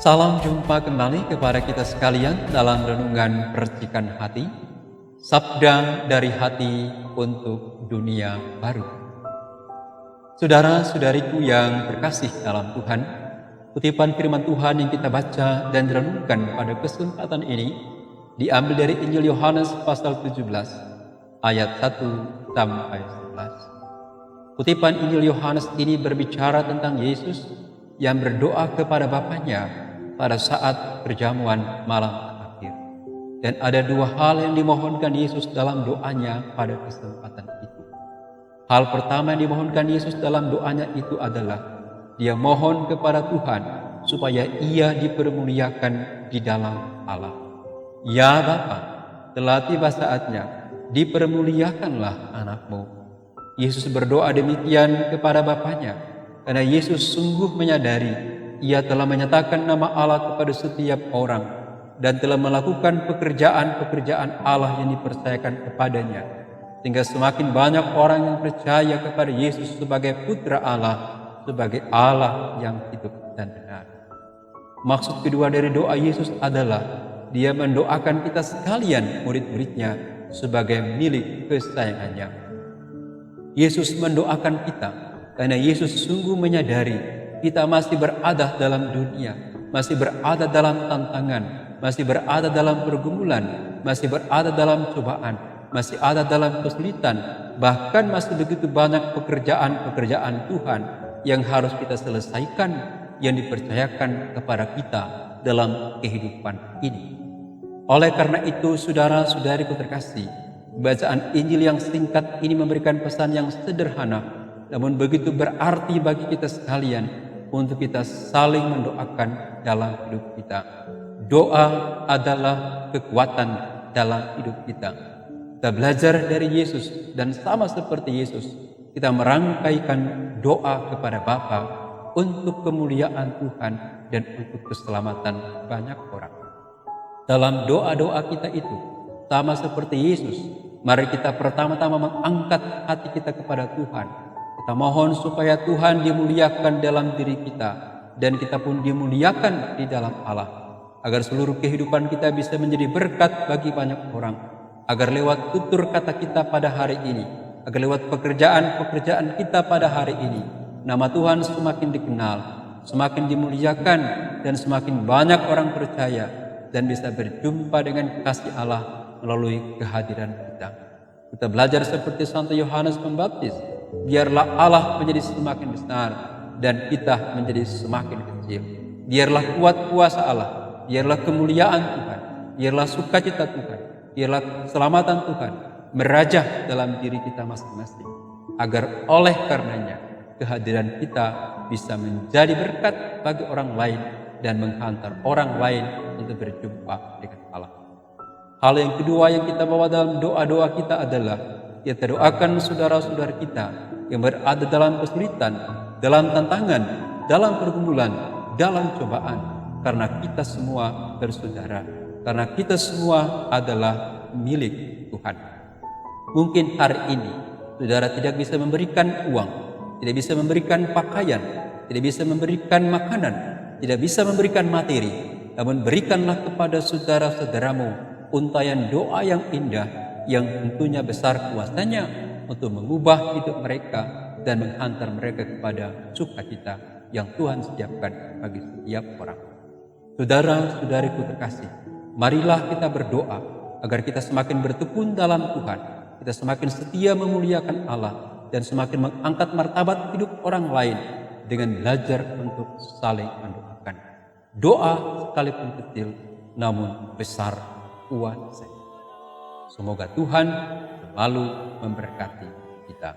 Salam jumpa kembali kepada kita sekalian dalam renungan percikan hati, Sabda dari Hati untuk Dunia Baru. Saudara-saudariku yang terkasih dalam Tuhan, kutipan firman Tuhan yang kita baca dan renungkan pada kesempatan ini diambil dari Injil Yohanes pasal 17 ayat 1 sampai 11. Kutipan Injil Yohanes ini berbicara tentang Yesus yang berdoa kepada Bapanya pada saat perjamuan malam terakhir. Dan ada dua hal yang dimohonkan Yesus dalam doanya pada kesempatan itu. Hal pertama yang dimohonkan Yesus dalam doanya itu adalah dia mohon kepada Tuhan supaya ia dipermuliakan di dalam Allah. Ya Bapa, telah tiba saatnya, dipermuliakanlah anakmu. Yesus berdoa demikian kepada Bapanya karena Yesus sungguh menyadari ia telah menyatakan nama Allah kepada setiap orang dan telah melakukan pekerjaan-pekerjaan Allah yang dipercayakan kepadanya, sehingga semakin banyak orang yang percaya kepada Yesus sebagai putra Allah, sebagai Allah yang hidup dan benar. Maksud kedua dari doa Yesus adalah dia mendoakan kita sekalian murid-muridnya sebagai milik kesayangannya. Yesus mendoakan kita karena Yesus sungguh menyadari kita masih berada dalam dunia, masih berada dalam tantangan, masih berada dalam pergumulan, masih berada dalam cobaan, masih ada dalam kesulitan, bahkan masih begitu banyak pekerjaan-pekerjaan Tuhan yang harus kita selesaikan, yang dipercayakan kepada kita dalam kehidupan ini. Oleh karena itu, saudara-saudariku terkasih, bacaan Injil yang singkat ini memberikan pesan yang sederhana, namun begitu berarti bagi kita sekalian untuk kita saling mendoakan dalam hidup kita. Doa adalah kekuatan dalam hidup kita. Kita belajar dari Yesus dan sama seperti Yesus, kita merangkaikan doa kepada Bapa untuk kemuliaan Tuhan dan untuk keselamatan banyak orang. Dalam doa-doa kita itu, sama seperti Yesus, mari kita pertama-tama mengangkat hati kita kepada Tuhan. Kita mohon supaya Tuhan dimuliakan dalam diri kita dan kita pun dimuliakan di dalam Allah, agar seluruh kehidupan kita bisa menjadi berkat bagi banyak orang, agar lewat tutur kata kita pada hari ini, agar lewat pekerjaan-pekerjaan kita pada hari ini, nama Tuhan semakin dikenal, semakin dimuliakan, dan semakin banyak orang percaya dan bisa berjumpa dengan kasih Allah melalui kehadiran kita. Kita belajar seperti Santo Yohanes Pembaptis, biarlah Allah menjadi semakin besar dan kita menjadi semakin kecil. Biarlah kuat kuasa Allah, biarlah kemuliaan Tuhan, biarlah sukacita Tuhan, biarlah keselamatan Tuhan merajah dalam diri kita masing-masing, agar oleh karenanya kehadiran kita bisa menjadi berkat bagi orang lain dan menghantar orang lain untuk berjumpa dengan Allah. Hal yang kedua yang kita bawa dalam doa-doa kita adalah kita doakan saudara-saudara kita yang berada dalam kesulitan, dalam tantangan, dalam pergumulan, dalam cobaan, karena kita semua bersaudara, karena kita semua adalah milik Tuhan. Mungkin hari ini saudara tidak bisa memberikan uang, tidak bisa memberikan pakaian, tidak bisa memberikan makanan, tidak bisa memberikan materi, namun berikanlah kepada saudara-saudaramu untayan doa yang indah yang tentunya besar kuasanya untuk mengubah hidup mereka dan menghantar mereka kepada sukacita yang Tuhan sediakan bagi setiap orang. Saudara-saudariku terkasih, marilah kita berdoa agar kita semakin bertekun dalam Tuhan, kita semakin setia memuliakan Allah dan semakin mengangkat martabat hidup orang lain dengan belajar untuk saling mendoakan. Doa sekalipun kecil namun besar kuasa. Semoga Tuhan selalu memberkati kita.